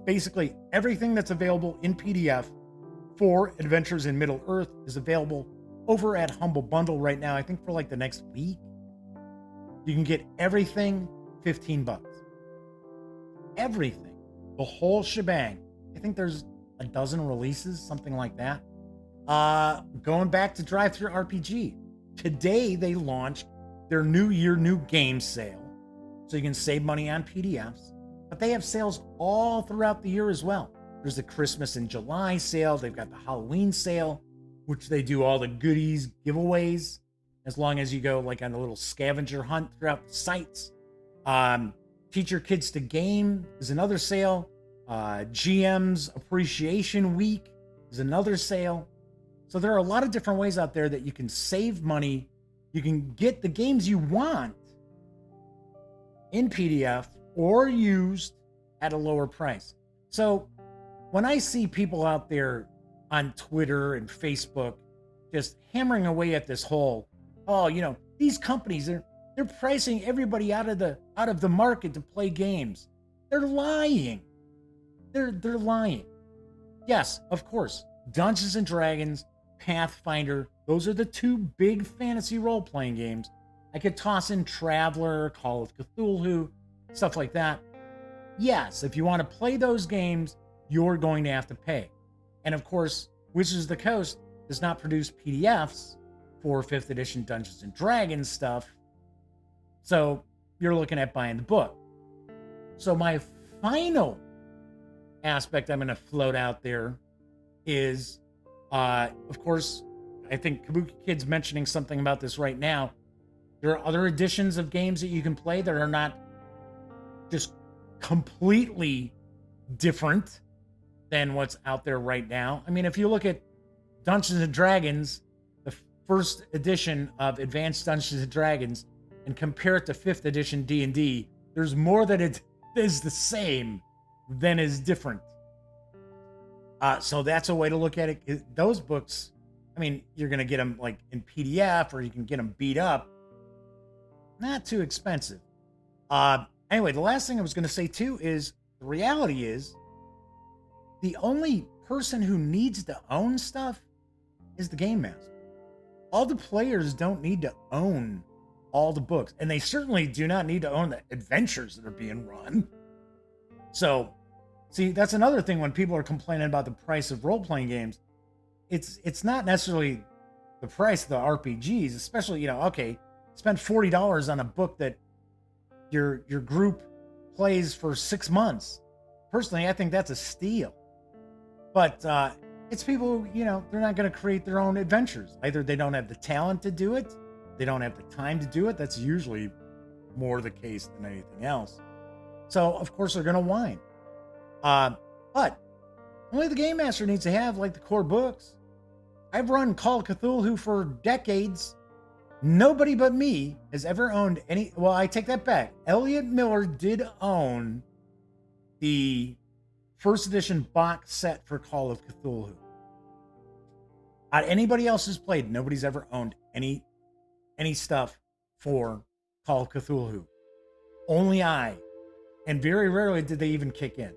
Basically, everything that's available in PDF for Adventures in Middle-earth is available over at Humble Bundle right now. I think for like the next week. You can get everything $15. Everything. The whole shebang. I think there's a dozen releases, something like that. Going back to DriveThru RPG. Today they launched their New Year, New Game sale. So you can save money on PDFs. But they have sales all throughout the year as well. There's the Christmas in July sale. They've got the Halloween sale, which they do all the goodies, giveaways, as long as you go like on a little scavenger hunt throughout the sites. Teach Your Kids to Game is another sale. GM's Appreciation Week is another sale. So there are a lot of different ways out there that you can save money. You can get the games you want in PDF or used at a lower price. So when I see people out there on Twitter and Facebook just hammering away at this whole, oh, you know, these companies, they're pricing everybody out of the market to play games. They're lying. They're lying. Yes, of course, Dungeons and Dragons, Pathfinder, those are the two big fantasy role-playing games. I could toss in Traveler, Call of Cthulhu, stuff like that. Yes, if you want to play those games, you're going to have to pay. And of course, Wizards of the Coast does not produce PDFs for 5th edition Dungeons and Dragons stuff. So you're looking at buying the book. So my final aspect I'm going to float out there is, of course, I think Kabuki Kid's mentioning something about this right now. There are other editions of games that you can play that are not just completely different than what's out there right now. I mean, if you look at Dungeons and Dragons, the 1st edition of Advanced Dungeons and Dragons, and compare it to 5th edition D&D, there's more that it is the same than is different. So that's a way to look at it. Those books, I mean, you're going to get them like in PDF, or you can get them beat up. Not too expensive. Anyway, the last thing I was going to say too is the reality is the only person who needs to own stuff is the game master. All the players don't need to own all the books, and they certainly do not need to own the adventures that are being run. So, see, that's another thing when people are complaining about the price of role-playing games. It's not necessarily the price of the RPGs, especially, you know, okay, spend $40 on a book that your group plays for 6 months. Personally, I think that's a steal. But it's people who, you know, they're not going to create their own adventures. Either they don't have the talent to do it, they don't have the time to do it. That's usually more the case than anything else. So, of course, they're going to whine. But only the game master needs to have, like, the core books. I've run Call of Cthulhu for decades. Nobody but me has ever owned any. Well, I take that back. Elliot Miller did own the 1st edition box set for Call of Cthulhu. Anybody else who's played, nobody's ever owned any stuff for Call of Cthulhu. Only I. And very rarely did they even kick in,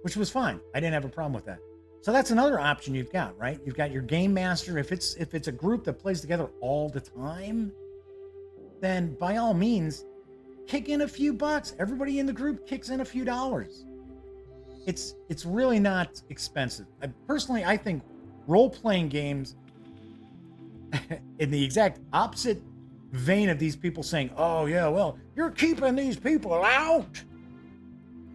which was fine. I didn't have a problem with that. So that's another option you've got, right? You've got your game master. If it's a group that plays together all the time, then by all means, kick in a few bucks. Everybody in the group kicks in a few dollars. It's really not expensive. I think role-playing games, in the exact opposite vein of these people saying, oh yeah, well, you're keeping these people out.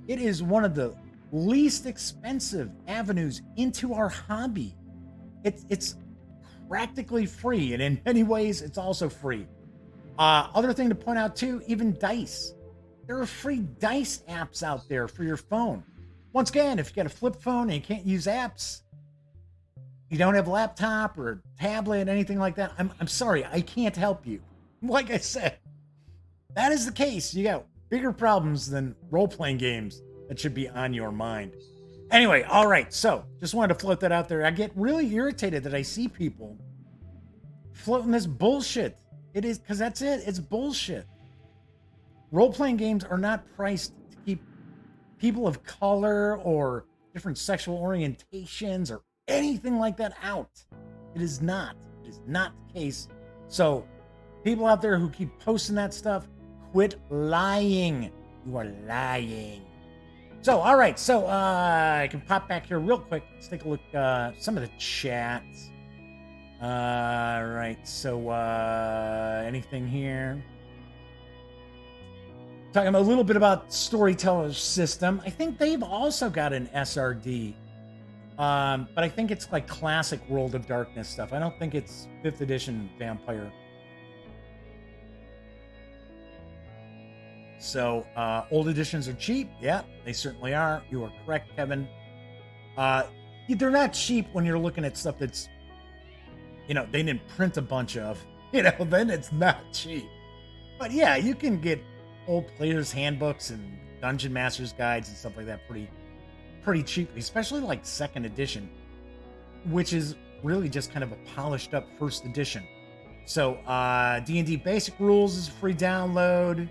It is one of the least expensive avenues into our hobby. It's practically free, and in many ways it's also free. Other thing to point out too, even dice. There are free dice apps out there for your phone. Once again, if you got a flip phone and you can't use apps, you don't have a laptop or a tablet, anything like that, I'm sorry, I can't help you. Like I said, that is the case. You got bigger problems than role-playing games that should be on your mind. Anyway, all right. So just wanted to float that out there. I get really irritated that I see people floating this bullshit. It is because that's it. It's bullshit. Role-playing games are not priced to keep people of color or different sexual orientations or anything like that out. It is not. It is not the case. So people out there who keep posting that stuff, quit lying. You are lying. So, all right. So I can pop back here real quick. Let's take a look some of the chats. All right. So anything here? Talking a little bit about Storyteller's system. I think they've also got an SRD. But I think it's like classic World of Darkness stuff. I don't think it's 5th edition Vampire. So, old editions are cheap. Yeah, they certainly are. You are correct, Kevin. They're not cheap when you're looking at stuff that's, they didn't print a bunch of. Then it's not cheap. But yeah, you can get old players' handbooks and dungeon masters' guides and stuff like that pretty cheaply, especially like 2nd edition, which is really just kind of a polished up 1st edition. So D&D Basic Rules is a free download.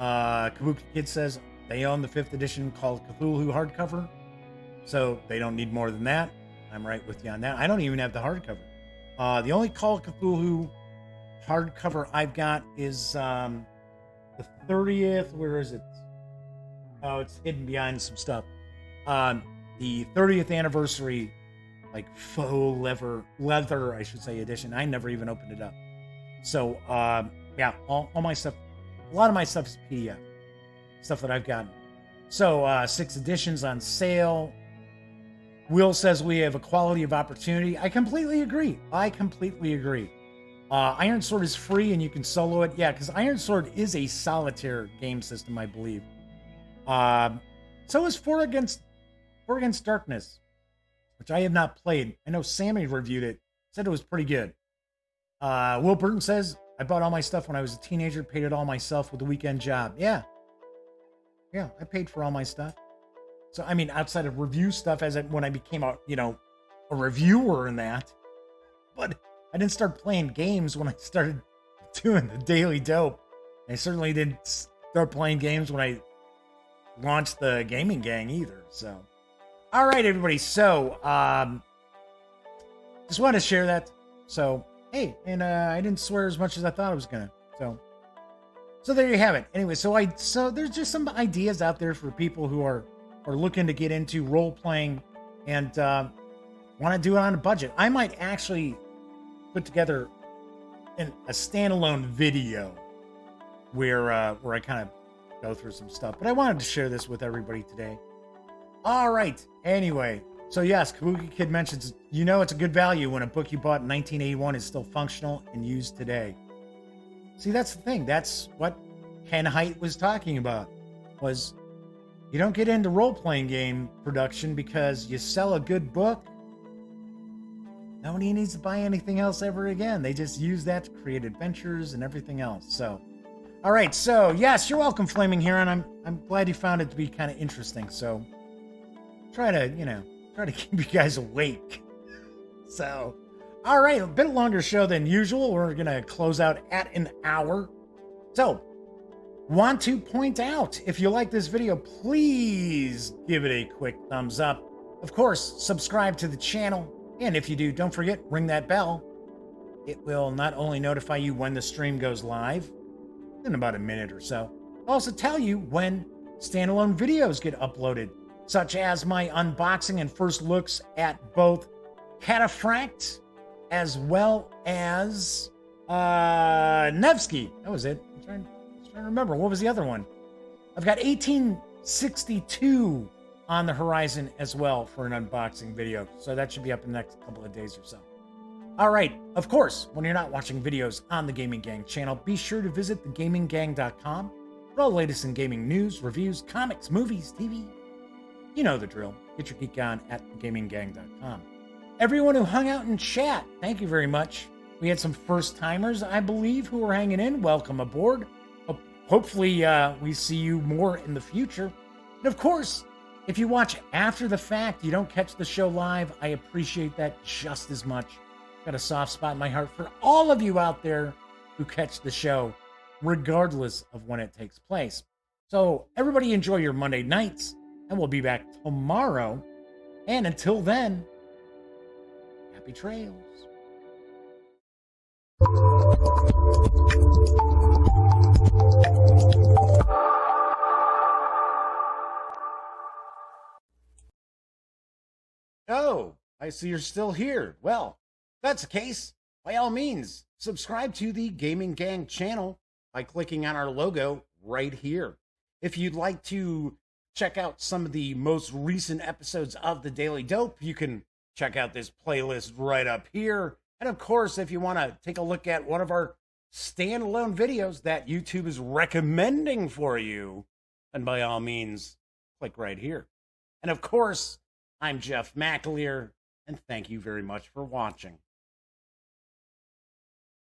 Kabuki Kid says they own the 5th edition Call of Cthulhu hardcover, so they don't need more than that. I'm right with you on that. I don't even have the hardcover. The only Call of Cthulhu hardcover I've got is the 30th. Where is it? Oh, it's hidden behind some stuff. The 30th anniversary, like faux leather, I should say, edition. I never even opened it up. So, yeah, all my stuff, a lot of my stuff is PDF, stuff that I've gotten. So, 6 editions on sale. Will says we have equality of opportunity. I completely agree. Iron Sword is free and you can solo it. Yeah, because Iron Sword is a solitaire game system, I believe. So is 4 Against Darkness, which I have not played. I know Sammy reviewed it, said it was pretty good. Will Burton says, I bought all my stuff when I was a teenager, paid it all myself with a weekend job. Yeah, I paid for all my stuff. So, I mean, outside of review stuff, when I became a reviewer in that. But I didn't start playing games when I started doing the Daily Dope. I certainly didn't start playing games when I launched the Gaming Gang either. So, all right, everybody. So, just wanted to share that. So, hey, and I didn't swear as much as I thought I was gonna. So there you have it. Anyway, so there's just some ideas out there for people who are looking to get into role playing and want to do it on a budget. I might actually put together a standalone video where I kind of go through some stuff. But I wanted to share this with everybody today. All right. Anyway, so yes, Kabuki Kid mentions, it's a good value when a book you bought in 1981 is still functional and used today. See, that's the thing. That's what Ken Hite was talking about, was you don't get into role-playing game production because you sell a good book. Nobody needs to buy anything else ever again. They just use that to create adventures and everything else. So, all right. So, yes, you're welcome, Flaming Heron. I'm glad you found it to be kind of interesting. So, try to keep you guys awake. So, all right, a bit longer show than usual. We're going to close out at an hour. So, want to point out, if you like this video, please give it a quick thumbs up. Of course, subscribe to the channel. And if you do, don't forget, ring that bell. It will not only notify you when the stream goes live, in about a minute or so, it'll also tell you when standalone videos get uploaded, such as my unboxing and first looks at both Cataphract as well as Nevsky. That was it. I'm trying to remember. What was the other one? I've got 1862 on the horizon as well for an unboxing video. So that should be up in the next couple of days or so. All right. Of course, when you're not watching videos on the Gaming Gang channel, be sure to visit thegaminggang.com for all the latest in gaming news, reviews, comics, movies, TV. You know the drill. Get your geek on at thegaminggang.com. Everyone who hung out in chat, thank you very much. We had some first-timers, I believe, who were hanging in. Welcome aboard. Hopefully, we see you more in the future. And of course, If you watch after the fact, you don't catch the show live, I appreciate that just as much. Got a soft spot in my heart for all of you out there who catch the show, regardless of when it takes place. So everybody enjoy your Monday nights, and we'll be back tomorrow. And until then, happy trails. Oh, I see you're still here. Well, if that's the case, by all means, subscribe to the Gaming Gang channel by clicking on our logo right here. If you'd like to check out some of the most recent episodes of the Daily Dope, you can check out this playlist right up here. And of course, if you want to take a look at one of our standalone videos that YouTube is recommending for you, then by all means, click right here. And of course, I'm Jeff McAleer, and thank you very much for watching.